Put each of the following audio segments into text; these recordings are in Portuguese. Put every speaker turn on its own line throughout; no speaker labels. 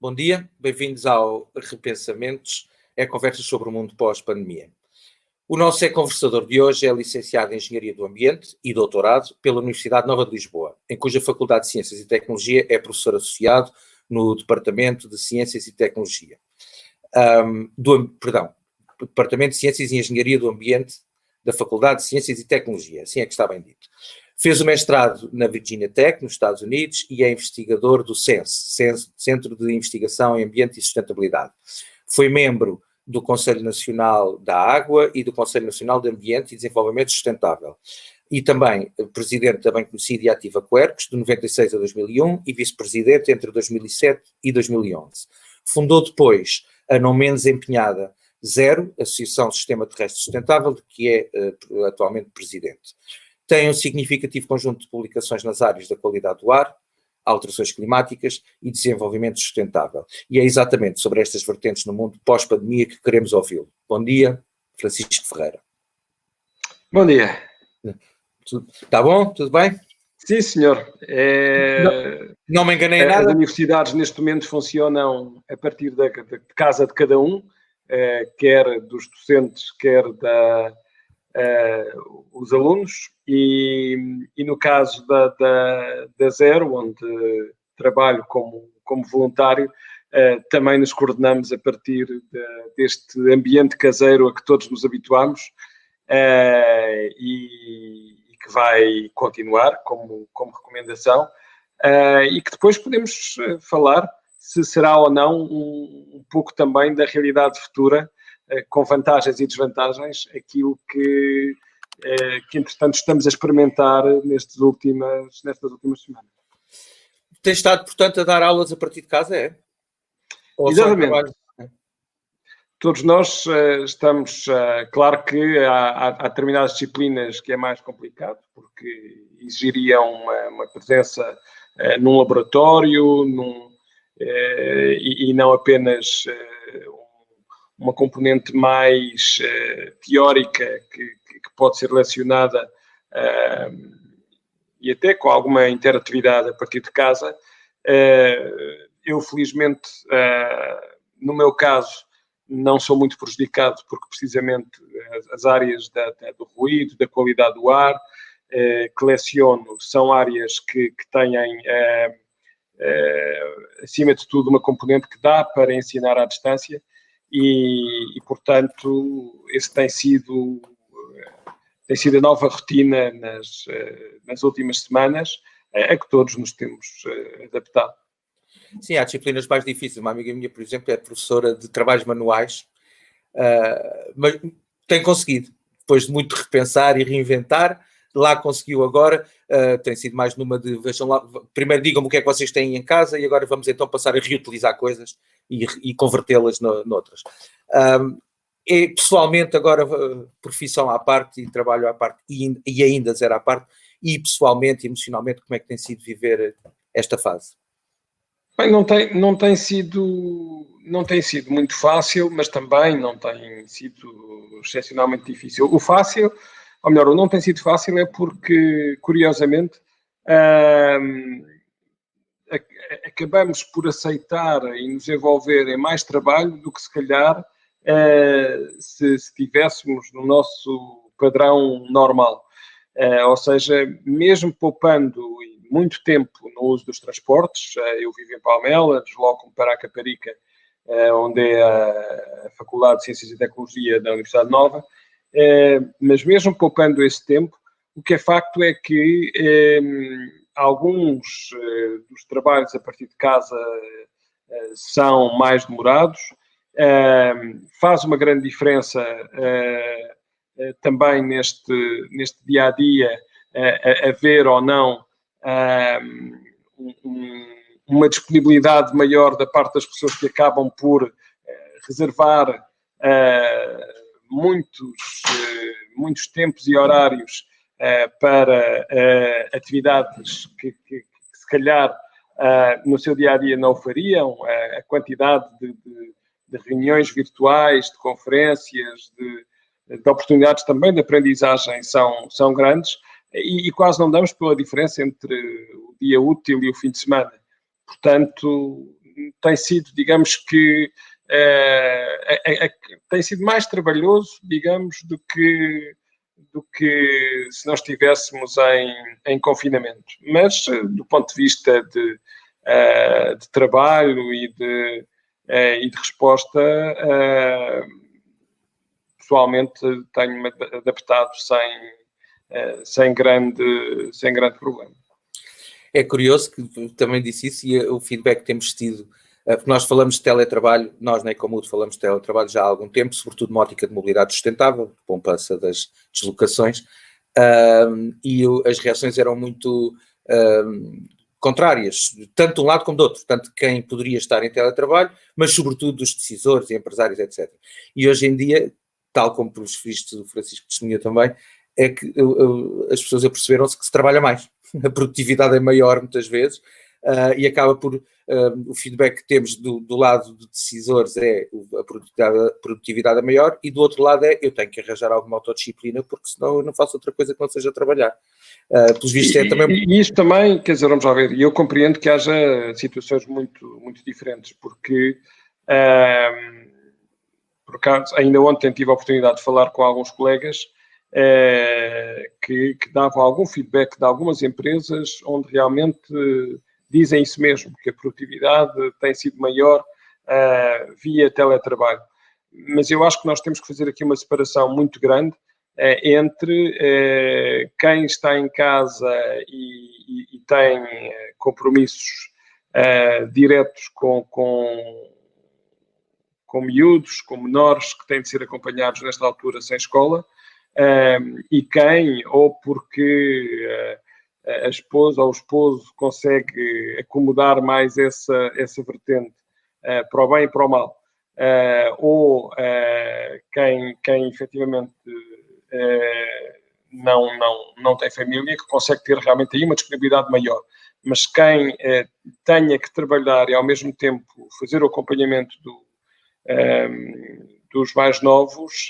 Bom dia, bem-vindos ao Repensamentos, conversas sobre o mundo pós-pandemia. O nosso conversador de hoje é licenciado em Engenharia do Ambiente e doutorado pela Universidade Nova de Lisboa, em cuja Faculdade de Ciências e Tecnologia é professor associado no Departamento de Ciências e Tecnologia. Departamento de Ciências e Engenharia do Ambiente da Faculdade de Ciências e Tecnologia, assim é que está bem dito. Fez o mestrado na Virginia Tech, nos Estados Unidos, e é investigador do CENSE, Centro de Investigação em Ambiente e Sustentabilidade. Foi membro do Conselho Nacional da Água e do Conselho Nacional de Ambiente e Desenvolvimento Sustentável. E também presidente da bem conhecida e ativa Quercus, de 96 a 2001, e vice-presidente entre 2007 e 2011. Fundou depois a não menos empenhada Zero, Associação Sistema Terrestre Sustentável, de que é atualmente presidente. Tem um significativo conjunto de publicações nas áreas da qualidade do ar, alterações climáticas e desenvolvimento sustentável. E é exatamente sobre estas vertentes no mundo pós-pandemia que queremos ouvi-lo. Bom dia, Francisco Ferreira.
Bom dia.
Está bom? Tudo bem?
Sim, senhor.
Não me enganei nada?
As universidades neste momento funcionam a partir da casa de cada um, quer dos docentes, quer os alunos, e no caso da Zero, onde trabalho como voluntário, também nos coordenamos a partir deste ambiente caseiro a que todos nos habituamos, e que vai continuar como recomendação, e que depois podemos falar se será ou não um pouco também da realidade futura, com vantagens e desvantagens, aquilo que entretanto estamos a experimentar nestas últimas semanas.
Tem estado, portanto, a dar aulas a partir de casa, é? Ou
exatamente. Todos nós estamos, claro que há determinadas disciplinas que é mais complicado, porque exigiriam uma presença num laboratório, e não apenas uma componente mais teórica que pode ser relacionada e até com alguma interatividade a partir de casa. Eu, felizmente, no meu caso, não sou muito prejudicado, porque precisamente as áreas do ruído, da qualidade do ar, que leciono, são áreas que têm, acima de tudo, uma componente que dá para ensinar à distância, e portanto, esse tem sido a nova rotina nas últimas semanas, a que todos nos temos adaptado.
Sim, há disciplinas mais difíceis. Uma amiga minha, por exemplo, é professora de trabalhos manuais, mas tem conseguido, depois de muito repensar e reinventar, lá conseguiu agora, tem sido mais numa de, vejam lá, primeiro digam-me o que é que vocês têm em casa e agora vamos então passar a reutilizar coisas e convertê-las noutras. E pessoalmente agora, profissão à parte e trabalho à parte e ainda zero à parte, e pessoalmente, emocionalmente, como é que tem sido viver esta fase?
Bem, não tem sido muito fácil, mas também não tem sido excepcionalmente difícil. O fácil, ou melhor, o não tem sido fácil é porque, curiosamente, acabamos por aceitar e nos envolver em mais trabalho do que, se calhar, se estivéssemos no nosso padrão normal. Ou seja, mesmo poupando muito tempo no uso dos transportes, eu vivo em Palmela, desloco-me para a Caparica, onde é a Faculdade de Ciências e Tecnologia da Universidade Nova, mas mesmo poupando esse tempo, o que é facto é que alguns dos trabalhos a partir de casa são mais demorados, faz uma grande diferença também neste dia-a-dia, haver ou não uma disponibilidade maior da parte das pessoas que acabam por reservar muitos tempos e horários para atividades que se calhar no seu dia-a-dia não o fariam. A quantidade de reuniões virtuais, de conferências, de oportunidades também de aprendizagem são grandes, e quase não damos pela diferença entre o dia útil e o fim de semana. Portanto, tem sido, digamos que, tem sido mais trabalhoso, digamos, do que se nós estivéssemos em confinamento. Mas, do ponto de vista de trabalho e de resposta, pessoalmente tenho-me adaptado sem grande problema.
É curioso que também disse isso e o feedback que temos tido, porque nós falamos de teletrabalho, nós na Ecomood falamos de teletrabalho já há algum tempo, sobretudo numa ótica de mobilidade sustentável, poupança das deslocações, e as reações eram muito contrárias, tanto de um lado como do outro, tanto quem poderia estar em teletrabalho, mas sobretudo dos decisores e empresários, etc. E hoje em dia, tal como pelos vistos do Francisco testemunha também, é que as pessoas aperceberam-se que se trabalha mais. A produtividade é maior muitas vezes e acaba por o feedback que temos do lado de decisores é a produtividade é maior e do outro lado é eu tenho que arranjar alguma autodisciplina porque senão eu não faço outra coisa que não seja trabalhar. Pelos vistos é também...
E isto também, quer dizer, vamos lá ver, e eu compreendo que haja situações muito, muito diferentes, porque por acaso, ainda ontem tive a oportunidade de falar com alguns colegas que davam algum feedback de algumas empresas onde realmente dizem isso mesmo, que a produtividade tem sido maior via teletrabalho. Mas eu acho que nós temos que fazer aqui uma separação muito grande entre quem está em casa e tem compromissos diretos com miúdos, com menores que têm de ser acompanhados nesta altura sem escola, e quem, ou porque a esposa ou o esposo consegue acomodar mais essa vertente para o bem e para o mal, ou quem efetivamente não tem família, que consegue ter realmente aí uma disponibilidade maior. Mas quem tenha que trabalhar e ao mesmo tempo fazer o acompanhamento dos mais novos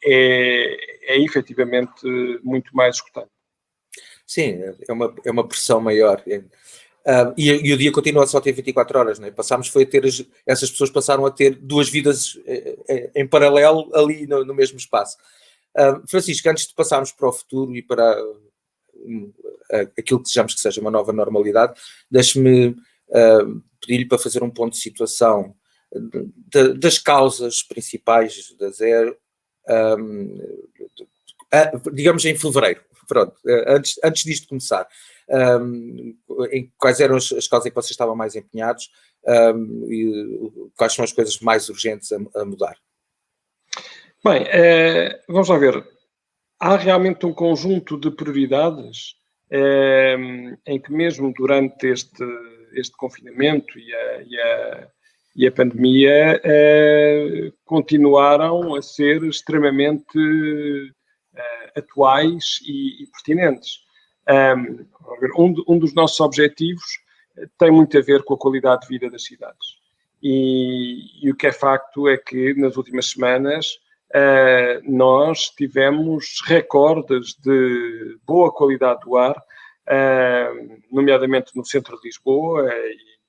é efetivamente muito mais esgotante.
Sim, é uma pressão maior. E o dia continua só a ter 24 horas, não é? Essas pessoas passaram a ter duas vidas em paralelo ali no mesmo espaço. Francisco, antes de passarmos para o futuro e para aquilo que desejamos que seja uma nova normalidade, deixe-me pedir-lhe para fazer um ponto de situação das causas principais da Zero, digamos em fevereiro, pronto, antes disto começar, quais eram as causas em que vocês estavam mais empenhados e quais são as coisas mais urgentes a mudar?
Bem, vamos lá ver. Há realmente um conjunto de prioridades em que mesmo durante este confinamento e a pandemia continuaram a ser extremamente atuais e pertinentes. Um dos nossos objetivos tem muito a ver com a qualidade de vida das cidades. E o que é facto é que nas últimas semanas nós tivemos recordes de boa qualidade do ar, nomeadamente no centro de Lisboa, e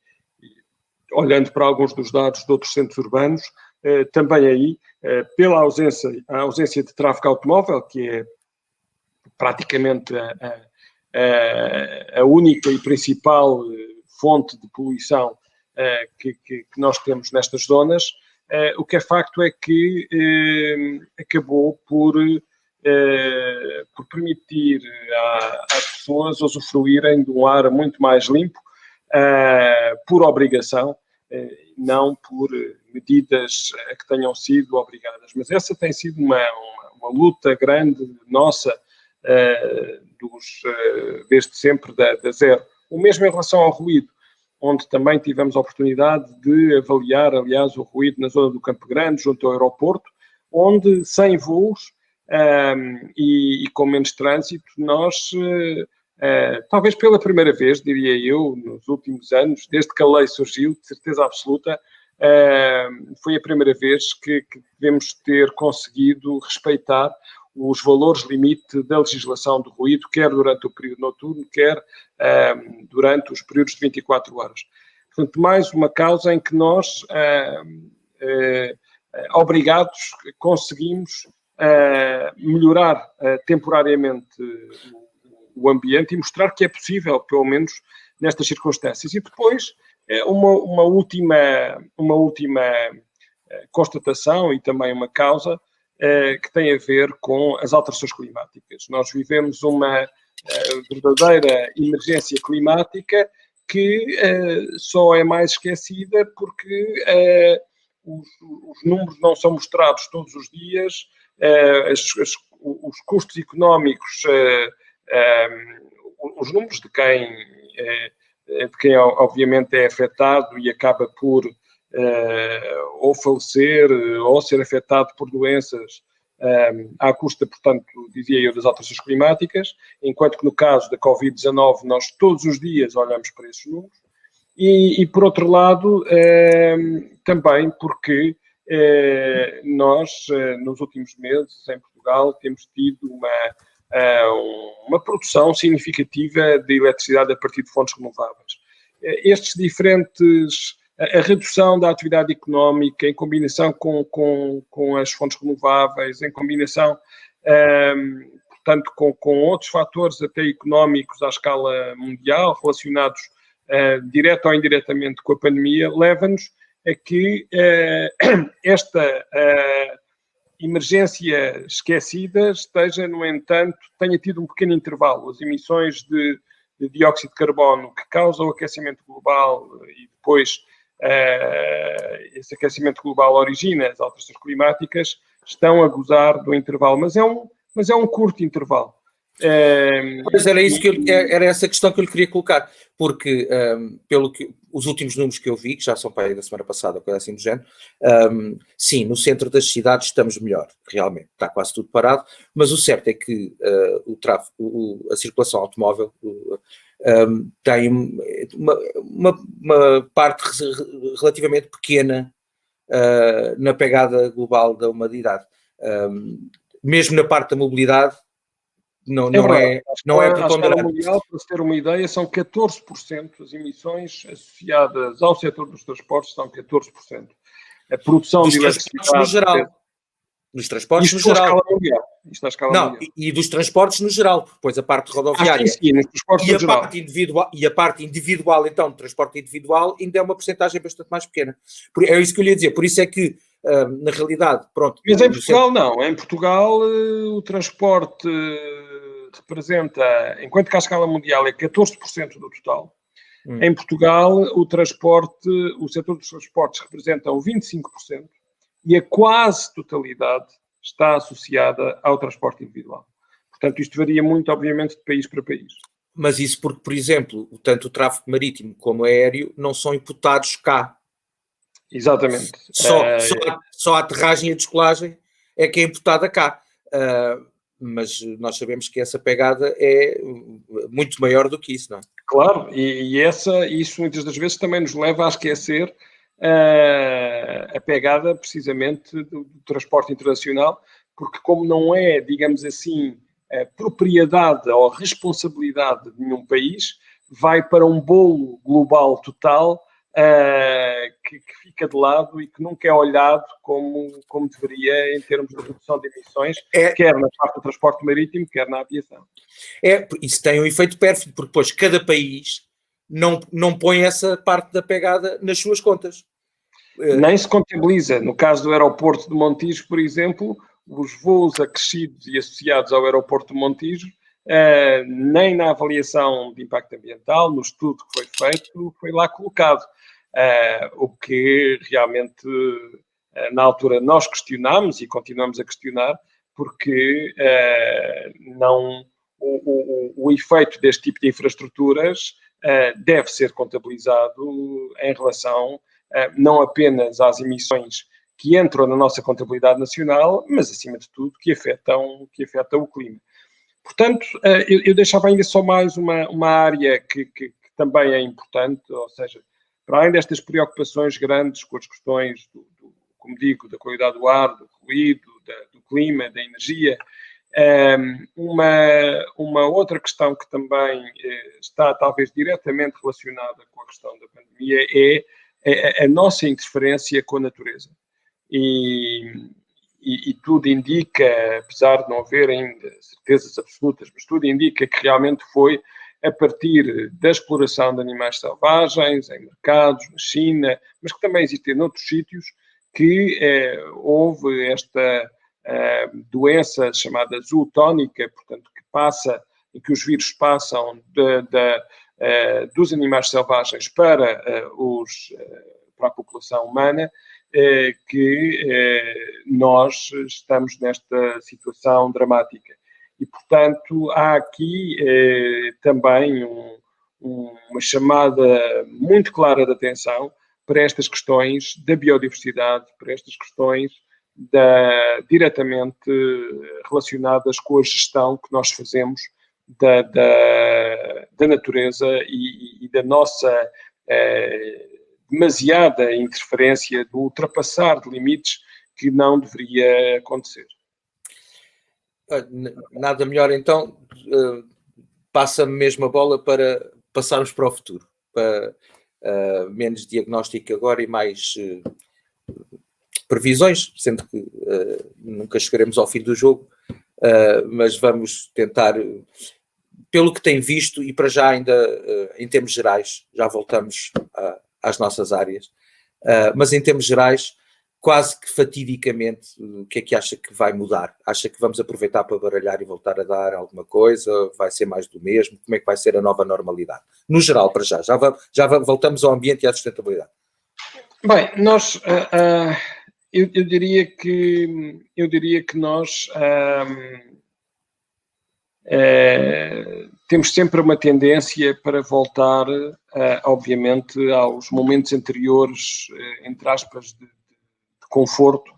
olhando para alguns dos dados de outros centros urbanos, também aí, pela ausência de tráfego automóvel, que é praticamente a única e principal fonte de poluição que nós temos nestas zonas, o que é facto é que acabou por permitir às pessoas usufruírem de um ar muito mais limpo, por obrigação, não por medidas a que tenham sido obrigadas. Mas essa tem sido uma luta grande nossa, desde sempre da Zero. O mesmo em relação ao ruído, onde também tivemos a oportunidade de avaliar, aliás, o ruído na zona do Campo Grande, junto ao aeroporto, onde, sem voos e com menos trânsito, nós, talvez pela primeira vez, diria eu, nos últimos anos, desde que a lei surgiu, de certeza absoluta, foi a primeira vez que devemos ter conseguido respeitar os valores limite da legislação do ruído, quer durante o período noturno, quer durante os períodos de 24 horas. Portanto, mais uma causa em que nós, obrigados, conseguimos melhorar temporariamente o ambiente e mostrar que é possível, pelo menos nestas circunstâncias. E depois, uma última constatação e também uma causa que tem a ver com as alterações climáticas. Nós vivemos uma verdadeira emergência climática que só é mais esquecida porque os números não são mostrados todos os dias, os custos económicos, os números de quem obviamente é afetado e acaba por ou falecer ou ser afetado por doenças à custa, portanto, dizia eu, das alterações climáticas, enquanto que no caso da Covid-19 nós todos os dias olhamos para esses números. E por outro lado, também porque nós, nos últimos meses, em Portugal, temos tido uma produção significativa de eletricidade a partir de fontes renováveis. Estes diferentes... A redução da atividade económica em combinação com as fontes renováveis, em combinação, portanto, com outros fatores até económicos à escala mundial, relacionados direto ou indiretamente com a pandemia, leva-nos a que esta emergência esquecida esteja, no entanto, tenha tido um pequeno intervalo. As emissões de dióxido de carbono que causam o aquecimento global e depois esse aquecimento global origina as alterações climáticas, estão a gozar do intervalo, mas é um curto intervalo.
Pois era essa questão que eu lhe queria colocar, porque pelo que os últimos números que eu vi, que já são para aí da semana passada, coisa assim do género, sim, no centro das cidades estamos melhor, realmente, está quase tudo parado, mas o certo é que a circulação automóvel tem uma parte relativamente pequena na pegada global da humanidade. Mesmo na parte da mobilidade, não é preponderante.
Mundial, para se ter uma ideia, são 14% das emissões associadas ao setor dos transportes, são 14%. A produção
dos
de
eletricidade no geral. Dos transportes no geral.
Escala mundial. Isto à escala mundial.
E dos transportes no geral, depois a parte rodoviária.
Sim, nos transportes no geral.
E a parte individual, então, de transporte individual, ainda é uma porcentagem bastante mais pequena. É isso que eu lhe ia dizer. Por isso é que, na realidade, pronto...
Mas em Portugal não. Em Portugal o transporte representa, enquanto que à escala mundial é 14% do total, em Portugal o setor dos transportes representa 25% e a quase totalidade está associada ao transporte individual. Portanto, isto varia muito, obviamente, de país para país.
Mas isso porque, por exemplo, tanto o tráfego marítimo como aéreo não são imputados cá.
Exatamente.
Só a aterragem e a descolagem é que é imputada cá. Mas nós sabemos que essa pegada é muito maior do que isso, não é?
Claro, isso muitas das vezes também nos leva a esquecer a pegada precisamente do transporte internacional, porque como não é, digamos assim, propriedade ou responsabilidade de nenhum país, vai para um bolo global total que fica de lado e que nunca é olhado como deveria em termos de redução de emissões, quer na parte do transporte marítimo, quer na aviação.
Isso tem um efeito pérfido, porque depois cada país não põe essa parte da pegada nas suas contas.
Nem se contabiliza. No caso do aeroporto de Montijo, por exemplo, os voos acrescidos e associados ao aeroporto de Montijo, nem na avaliação de impacto ambiental, no estudo que foi feito, foi lá colocado. O que realmente, na altura, nós questionámos e continuamos a questionar, porque o efeito deste tipo de infraestruturas deve ser contabilizado em relação não apenas às emissões que entram na nossa contabilidade nacional, mas, acima de tudo, que afetam o clima. Portanto, eu deixava ainda só mais uma área que também é importante, ou seja, para além destas preocupações grandes com as questões, como digo, da qualidade do ar, do ruído, do clima, da energia, Uma outra questão que também está talvez diretamente relacionada com a questão da pandemia é a nossa interferência com a natureza. E tudo indica, apesar de não haver ainda certezas absolutas, mas tudo indica que realmente foi a partir da exploração de animais selvagens, em mercados, na China, mas que também existem noutros sítios, que houve esta doença chamada zootónica, portanto, em que os vírus passam dos animais selvagens para a população humana, que nós estamos nesta situação dramática. E, portanto, há aqui também uma chamada muito clara de atenção para estas questões da biodiversidade, para estas questões diretamente relacionadas com a gestão que nós fazemos da natureza e da nossa demasiada interferência, do ultrapassar de limites que não deveria acontecer.
Nada melhor, então, passa-me mesmo a bola para passarmos para o futuro, para menos diagnóstico agora e mais previsões, sendo que nunca chegaremos ao fim do jogo, mas vamos tentar, pelo que tem visto, e para já ainda em termos gerais, já voltamos às nossas áreas, mas em termos gerais, quase que fatidicamente, o que é que acha que vai mudar? Acha que vamos aproveitar para baralhar e voltar a dar alguma coisa? Vai ser mais do mesmo? Como é que vai ser a nova normalidade? No geral, para já voltamos ao ambiente e à sustentabilidade.
Bem, nós, eu diria que nós temos sempre uma tendência para voltar, obviamente, aos momentos anteriores, entre aspas, de conforto,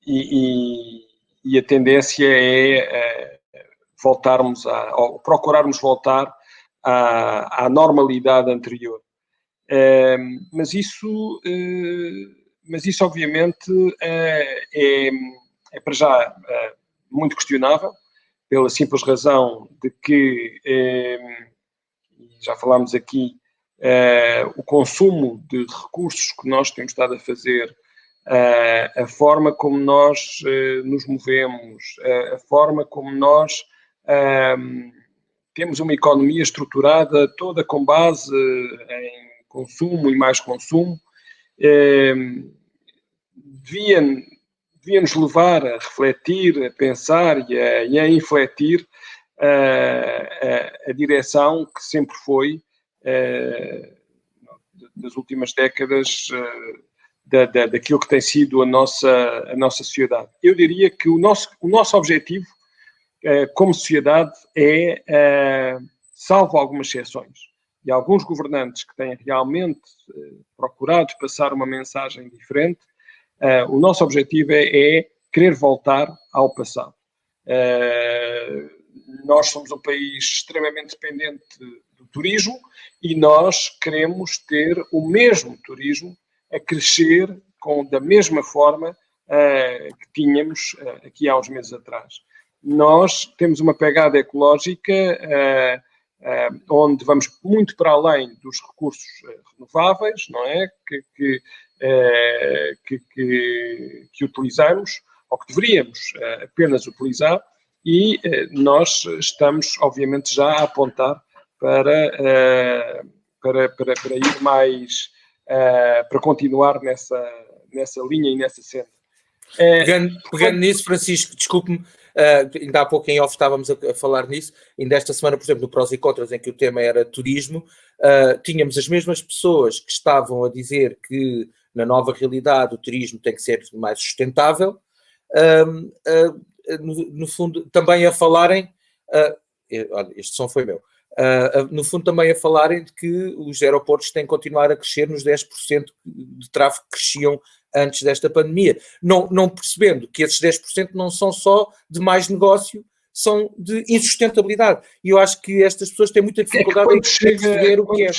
e a tendência é voltarmos ou procurarmos voltar à normalidade anterior. Mas isso obviamente é para já muito questionável, pela simples razão de que, já falámos aqui, o consumo de recursos que nós temos estado a fazer, a forma como nós nos movemos, a forma como nós temos uma economia estruturada toda com base em consumo e mais consumo, devia nos levar a refletir, a pensar e a infletir a direção que sempre foi, das últimas décadas, daquilo que tem sido a nossa sociedade. Eu diria que o nosso objetivo como sociedade é, salvo algumas exceções, e alguns governantes que têm realmente procurado passar uma mensagem diferente, o nosso objetivo é querer voltar ao passado. Nós somos um país extremamente dependente do turismo e nós queremos ter o mesmo turismo a crescer da mesma forma que tínhamos aqui há uns meses atrás. Nós temos uma pegada ecológica onde vamos muito para além dos recursos renováveis, não é? Que utilizamos, ou que deveríamos apenas utilizar, e nós estamos, obviamente, já a apontar para ir mais, para continuar nessa linha e nessa senda.
Pegando nisso, Francisco, desculpe-me, ainda há pouco em off estávamos a falar nisso, ainda esta semana, por exemplo, no Prós e Contras, em que o tema era turismo, tínhamos as mesmas pessoas que estavam a dizer que na nova realidade o turismo tem que ser mais sustentável, no fundo também a falarem, este som foi meu, no fundo também a falarem de que os aeroportos têm que continuar a crescer nos 10% de tráfego que cresciam antes desta pandemia, não percebendo que esses 10% não são só de mais negócio, são de insustentabilidade. E eu acho que estas pessoas têm muita dificuldade em perceber o que é.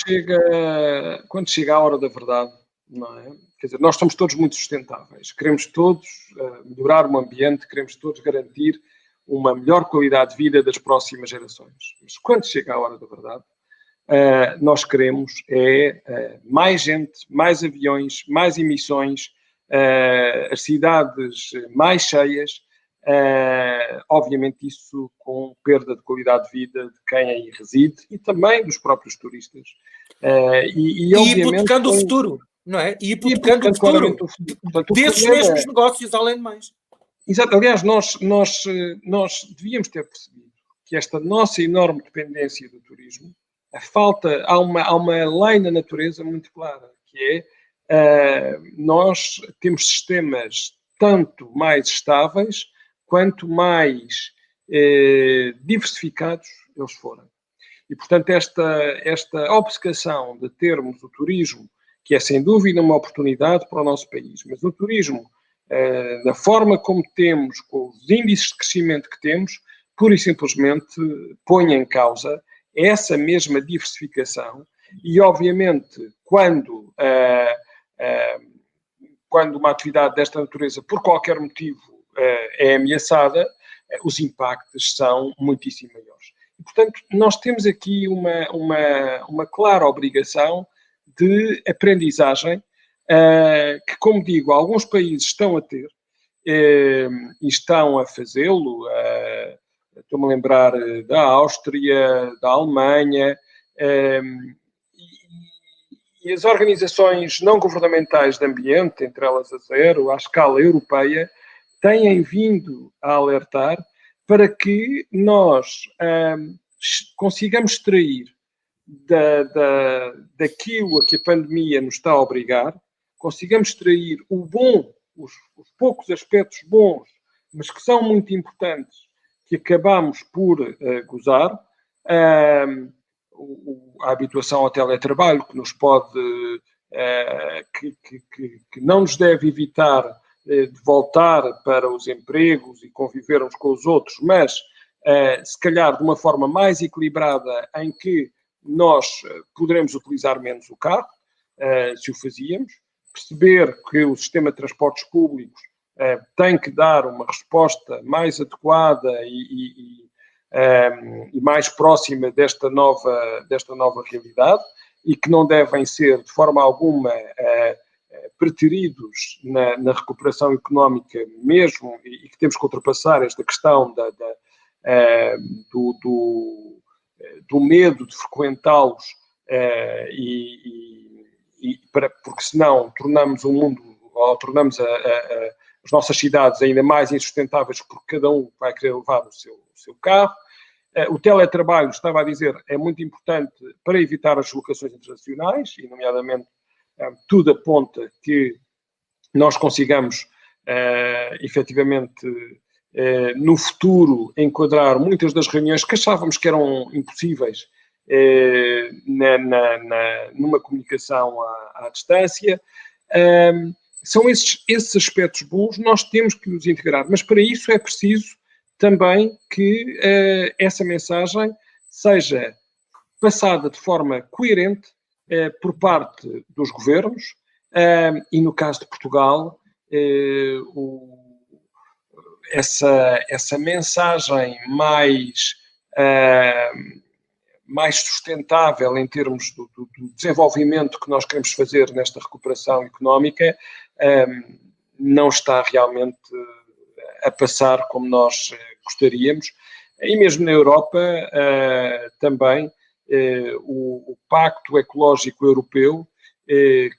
Quando chega a hora da verdade, não é? Quer dizer, nós somos todos muito sustentáveis, queremos todos melhorar o ambiente, queremos todos garantir uma melhor qualidade de vida das próximas gerações. Mas quando chega a hora da verdade, nós queremos mais gente, mais aviões, mais emissões, as cidades mais cheias, obviamente isso com perda de qualidade de vida de quem aí reside e também dos próprios turistas.
E hipotecando o futuro, não é? E hipotecando o futuro,
Portanto,
desses mesmos negócios, além de mais.
Exato, aliás, nós devíamos ter percebido que esta nossa enorme dependência do turismo, há uma lei na natureza muito clara, que nós temos sistemas tanto mais estáveis quanto mais diversificados eles forem. E, portanto, esta obcecação de termos o turismo, que é sem dúvida uma oportunidade para o nosso país, mas o turismo, da forma como temos, com os índices de crescimento que temos, pura e simplesmente põe em causa essa mesma diversificação e, obviamente, quando uma atividade desta natureza, por qualquer motivo, é ameaçada, os impactos são muitíssimo maiores. E, portanto, nós temos aqui uma clara obrigação de aprendizagem que, como digo, alguns países estão a ter e estão a fazê-lo. Estou-me a lembrar da Áustria, da Alemanha, e as organizações não governamentais de ambiente, entre elas a Zero, à escala europeia, têm vindo a alertar para que nós consigamos extrair daquilo a que a pandemia nos está a obrigar, consigamos extrair o bom, os poucos aspectos bons, mas que são muito importantes, que acabamos por gozar, a habituação ao teletrabalho, que nos pode, que não nos deve evitar de voltar para os empregos e convivermos com os outros, mas se calhar de uma forma mais equilibrada, em que nós poderemos utilizar menos o carro, se o fazíamos, perceber que o sistema de transportes públicos tem que dar uma resposta mais adequada e mais próxima desta nova realidade e que não devem ser, de forma alguma, preteridos na recuperação económica mesmo e que temos que ultrapassar esta questão do medo de frequentá-los porque senão tornamos o mundo, ou tornamos as nossas cidades ainda mais insustentáveis porque cada um vai querer levar o seu carro. O teletrabalho, estava a dizer, é muito importante para evitar as deslocações internacionais e, nomeadamente, tudo aponta que nós consigamos, efetivamente, no futuro, enquadrar muitas das reuniões que achávamos que eram impossíveis numa comunicação à distância. São esses aspectos bons, nós temos que nos integrar, mas para isso é preciso também que essa mensagem seja passada de forma coerente por parte dos governos e, no caso de Portugal, essa mensagem mais sustentável em termos do desenvolvimento que nós queremos fazer nesta recuperação económica não está realmente a passar como nós gostaríamos. E mesmo na Europa também o Pacto Ecológico Europeu,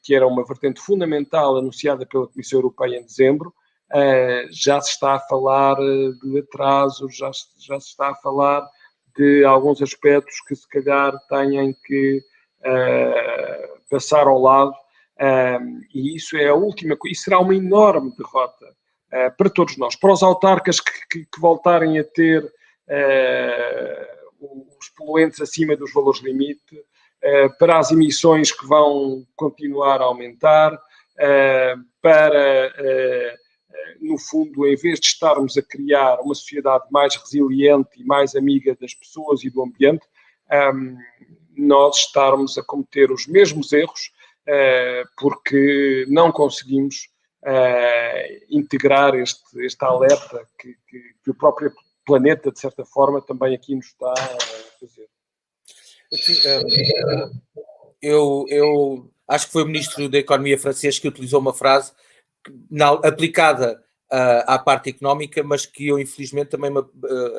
que era uma vertente fundamental anunciada pela Comissão Europeia em dezembro, já se está a falar de atrasos, já se está a falar de alguns aspectos que se calhar tenham que passar ao lado, e isso é a última coisa, isso será uma enorme derrota para todos nós, para os autarcas que voltarem a ter os poluentes acima dos valores limite, para as emissões que vão continuar a aumentar, para no fundo, em vez de estarmos a criar uma sociedade mais resiliente e mais amiga das pessoas e do ambiente, nós estarmos a cometer os mesmos erros porque não conseguimos integrar este alerta que o próprio planeta, de certa forma, também aqui nos está a fazer.
Eu acho que foi o ministro da Economia francês que utilizou uma frase aplicada à parte económica, mas que eu infelizmente também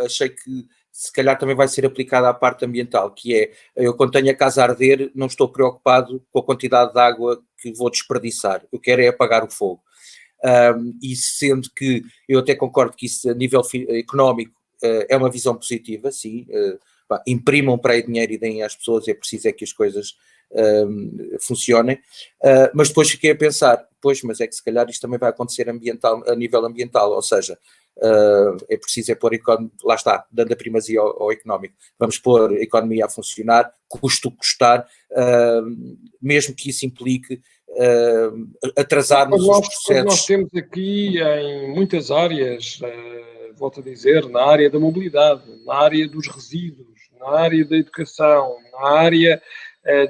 achei que se calhar também vai ser aplicada à parte ambiental, que é, eu quando tenho a casa a arder não estou preocupado com a quantidade de água que vou desperdiçar, eu quero é apagar o fogo. E sendo que eu até concordo que isso a nível económico é uma visão positiva, sim, imprimam para aí dinheiro e deem às pessoas, é preciso é que as coisas funcionem, mas depois fiquei a pensar, pois, mas é que se calhar isto também vai acontecer a nível ambiental, ou seja, é preciso pôr, lá está, dando a primazia ao económico, vamos pôr a economia a funcionar, custo custar, mesmo que isso implique atrasarmos os processos.
Nós temos aqui em muitas áreas, volto a dizer, na área da mobilidade, na área dos resíduos, na área da educação, na área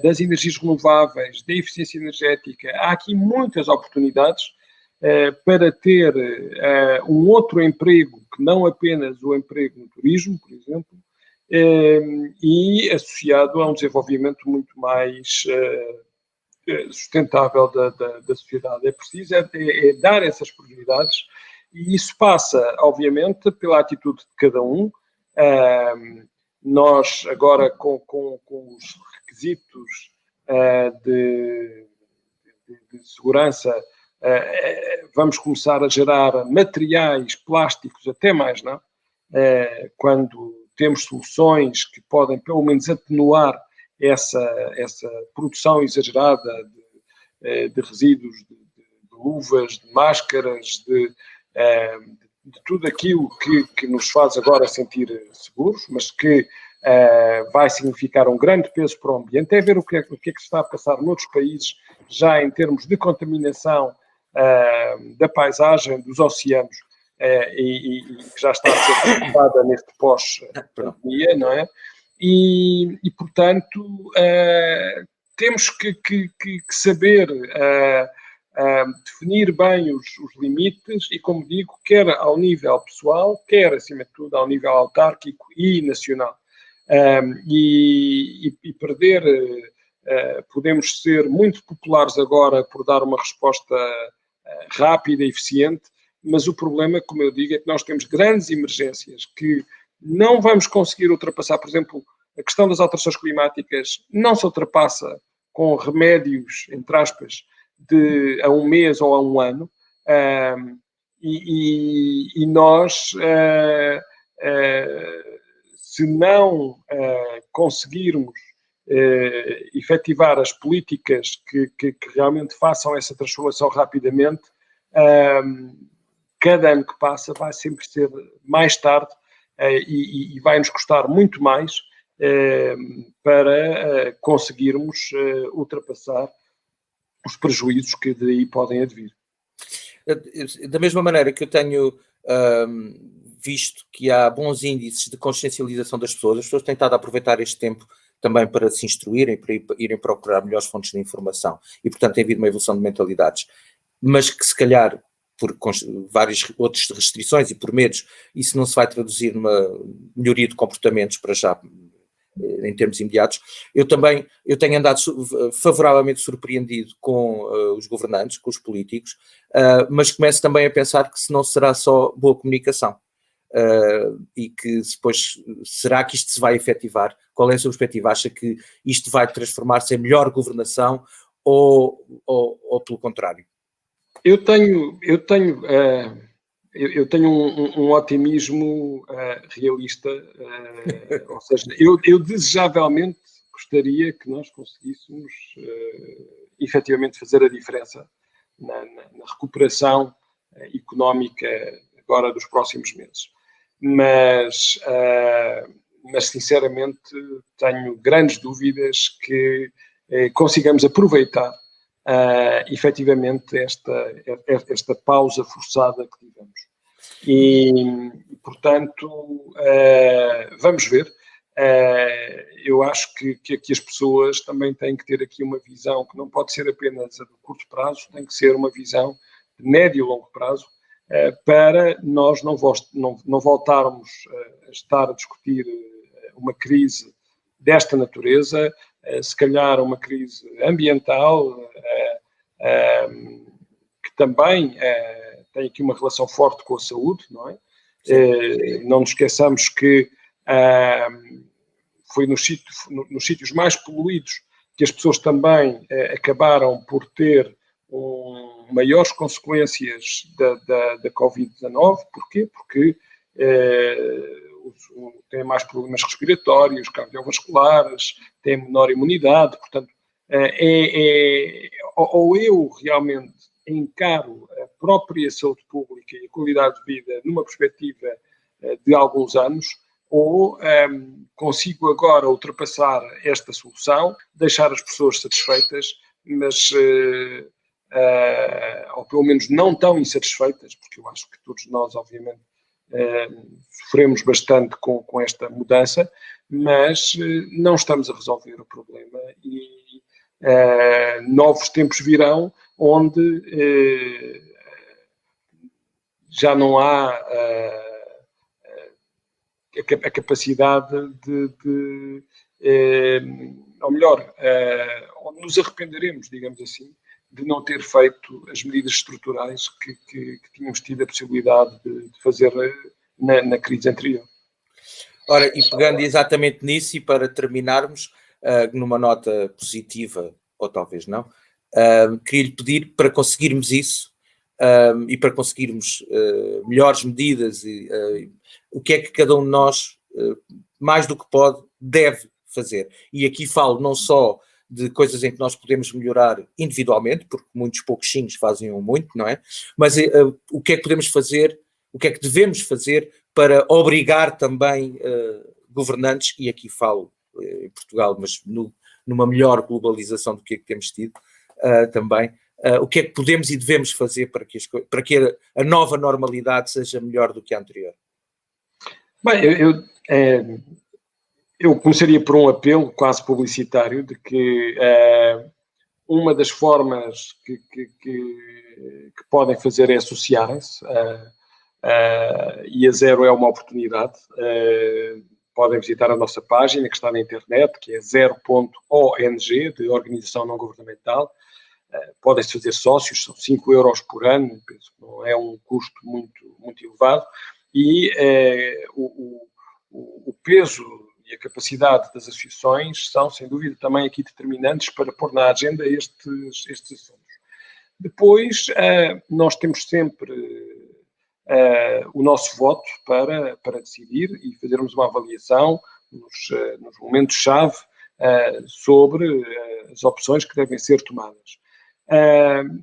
das energias renováveis, da eficiência energética, há aqui muitas oportunidades para ter um outro emprego que não apenas o emprego no turismo, por exemplo, e associado a um desenvolvimento muito mais sustentável da sociedade. É preciso dar essas prioridades e isso passa, obviamente, pela atitude de cada um. Nós agora com os requisitos de segurança vamos começar a gerar materiais plásticos até mais, não? Quando temos soluções que podem pelo menos atenuar essa produção exagerada de resíduos, de luvas, de máscaras, de tudo aquilo que nos faz agora sentir seguros, mas que vai significar um grande peso para o ambiente. É ver o que é que se está a passar noutros países, já em termos de contaminação da paisagem, dos oceanos, e que já está a ser preocupada neste pós-pandemia, não é? E portanto, temos que saber definir bem os limites e, como digo, quer ao nível pessoal, quer, acima de tudo, ao nível autárquico e nacional. E perder, podemos ser muito populares agora por dar uma resposta rápida e eficiente, mas o problema, como eu digo, é que nós temos grandes emergências que não vamos conseguir ultrapassar. Por exemplo, a questão das alterações climáticas não se ultrapassa com remédios, entre aspas, a um mês ou a um ano, e nós, se não conseguirmos efetivar as políticas que realmente façam essa transformação rapidamente, cada ano que passa vai sempre ser mais tarde e vai nos custar muito mais para conseguirmos ultrapassar os prejuízos que daí podem advir.
Da mesma maneira que eu tenho visto que há bons índices de consciencialização das pessoas, as pessoas têm estado a aproveitar este tempo também para se instruírem, para irem procurar melhores fontes de informação e, portanto, tem havido uma evolução de mentalidades, mas que se calhar por várias outras restrições e por medos, isso não se vai traduzir numa melhoria de comportamentos para já, em termos imediatos. Eu tenho andado favoravelmente surpreendido com os governantes, com os políticos, mas começo também a pensar que se não será só boa comunicação e que depois, será que isto se vai efetivar? Qual é a sua perspectiva? Acha que isto vai transformar-se em melhor governação ou pelo contrário?
Eu tenho um otimismo realista, ou seja, eu desejavelmente gostaria que nós conseguíssemos efetivamente fazer a diferença na recuperação económica agora dos próximos meses. Mas sinceramente tenho grandes dúvidas que consigamos aproveitar efetivamente esta pausa forçada que tivemos. E portanto, vamos ver. Eu acho que as pessoas também têm que ter aqui uma visão que não pode ser apenas a de curto prazo, tem que ser uma visão de médio e longo prazo, para nós não voltarmos a estar a discutir uma crise desta natureza, se calhar uma crise ambiental, que também tem aqui uma relação forte com a saúde, não é? Não nos esqueçamos que foi nos sítios mais poluídos que as pessoas também acabaram por ter maiores consequências da Covid-19. Porquê? Porque têm mais problemas respiratórios, cardiovasculares, têm menor imunidade. Portanto, ou eu realmente encaro a própria saúde pública e a qualidade de vida numa perspectiva de alguns anos, ou consigo agora ultrapassar esta solução, deixar as pessoas satisfeitas, mas ou pelo menos não tão insatisfeitas, porque eu acho que todos nós, obviamente, sofremos bastante com esta mudança, mas não estamos a resolver o problema e novos tempos virão onde já não há a capacidade ou melhor, onde nos arrependeremos, digamos assim, de não ter feito as medidas estruturais que tínhamos tido a possibilidade de fazer na crise anterior.
Ora, e pegando exatamente nisso, e para terminarmos, numa nota positiva, ou talvez não, queria-lhe pedir para conseguirmos isso, e para conseguirmos melhores medidas, o que é que cada um de nós, mais do que pode, deve fazer. E aqui falo não só de coisas em que nós podemos melhorar individualmente, porque muitos pouquinhos fazem muito, não é? Mas o que é que podemos fazer, o que é que devemos fazer para obrigar também governantes, e aqui falo em Portugal, mas numa melhor globalização do que é que temos tido também, o que é que podemos e devemos fazer para que a nova normalidade seja melhor do que a anterior?
Bem, eu começaria por um apelo quase publicitário de que uma das formas que podem fazer é associarem-se, e a Zero é uma oportunidade. Podem visitar a nossa página que está na internet, que é zero.ong, de organização não governamental. Podem-se fazer sócios, são 5 euros por ano, penso que não é um custo muito, muito elevado, e o peso e a capacidade das associações são, sem dúvida, também aqui determinantes para pôr na agenda estes assuntos. Depois, nós temos sempre o nosso voto para decidir e fazermos uma avaliação nos momentos-chave sobre as opções que devem ser tomadas.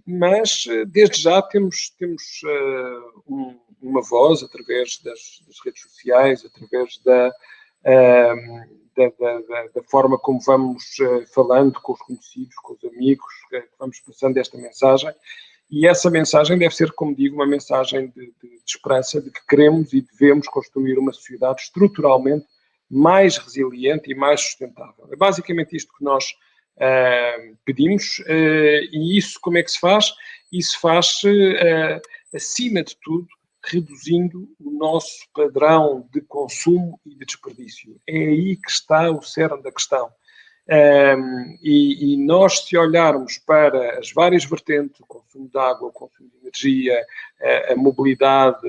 Mas, desde já, temos uma voz através das redes sociais, através da forma como vamos falando com os conhecidos, com os amigos, que vamos passando esta mensagem. E essa mensagem deve ser, como digo, uma mensagem de esperança, de que queremos e devemos construir uma sociedade estruturalmente mais resiliente e mais sustentável. É basicamente isto que nós pedimos. E isso como é que se faz? Isso faz-se, acima de tudo, reduzindo o nosso padrão de consumo e de desperdício. É aí que está o cerne da questão. E nós, se olharmos para as várias vertentes, o consumo de água, o consumo de energia, a mobilidade,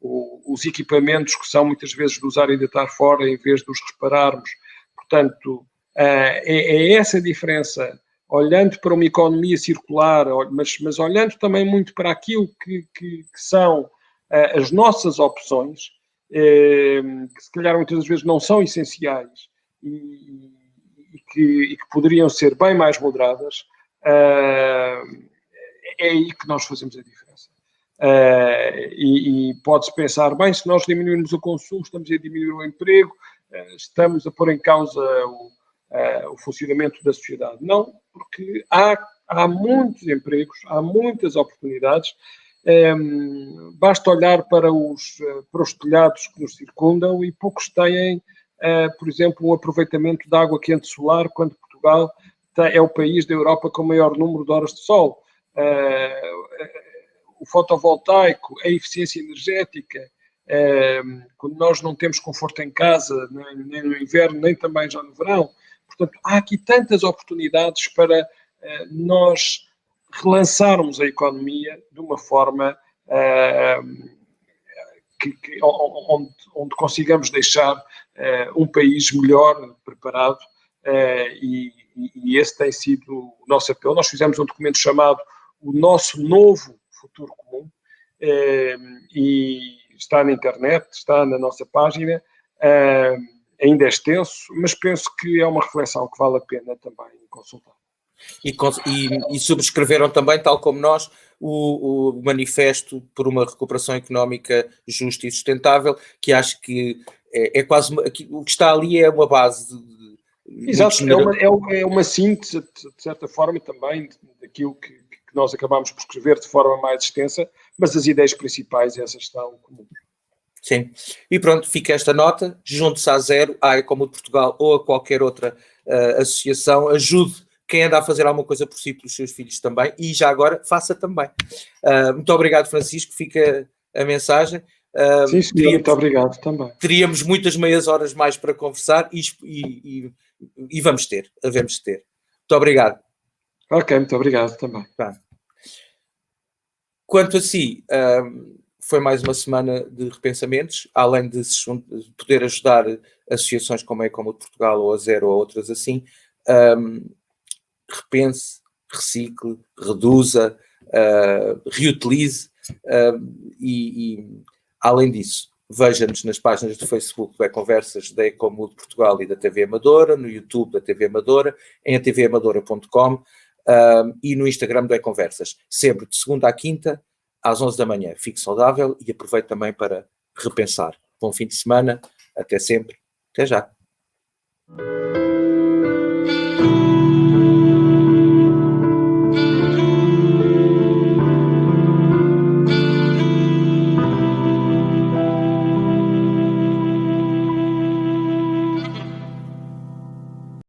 os equipamentos que são muitas vezes de usar e deitar fora em vez de os repararmos, portanto, é essa a diferença, olhando para uma economia circular, mas olhando também muito para aquilo que são as nossas opções, que se calhar muitas vezes não são essenciais e que poderiam ser bem mais moderadas, é aí que nós fazemos a diferença. E pode-se pensar, bem, se nós diminuirmos o consumo, estamos a diminuir o emprego, estamos a pôr em causa o funcionamento da sociedade. Não, porque há muitos empregos, há muitas oportunidades. Basta olhar para os telhados que nos circundam e poucos têm por exemplo, um aproveitamento da água quente solar, quando Portugal é o país da Europa com o maior número de horas de sol. O fotovoltaico, a eficiência energética, quando nós não temos conforto em casa, nem no inverno, nem também já no verão. Portanto, há aqui tantas oportunidades para nós relançarmos a economia de uma forma onde consigamos deixar um país melhor preparado, e esse tem sido o nosso apelo. Nós fizemos um documento chamado O Nosso Novo Futuro Comum, e está na internet, está na nossa página, ainda é extenso, mas penso que é uma reflexão que vale a pena também consultar.
E subscreveram também, tal como nós, o manifesto por uma recuperação económica justa e sustentável, que acho que é quase o que está ali é uma base
exato, é uma síntese, de certa forma, também daquilo que nós acabámos por escrever de forma mais extensa, mas as ideias principais essas estão comuns.
Sim, e pronto, fica esta nota, junte-se à Zero, à Ecomood Portugal ou a qualquer outra associação, ajude quem anda a fazer alguma coisa por si, pelos seus filhos também, e já agora faça também. Muito obrigado, Francisco, fica a mensagem.
Sim, senhor, muito obrigado também.
Teríamos muitas meias horas mais para conversar e havemos de ter. Muito obrigado.
Ok, muito obrigado também.
Tá. Quanto a si, foi mais uma semana de repensamentos, além de poder ajudar associações como a Ecomood Portugal ou a Zero ou outras assim. Repense, recicle, reduza, reutilize, e além disso, veja-nos nas páginas do Facebook do E-Conversas da Ecomood Portugal e da TV Amadora, no YouTube da TV Amadora, em tvamadora.com, e no Instagram do E-Conversas, sempre de segunda à quinta, às 11 da manhã. Fique saudável e aproveite também para repensar. Bom fim de semana, até sempre, até já.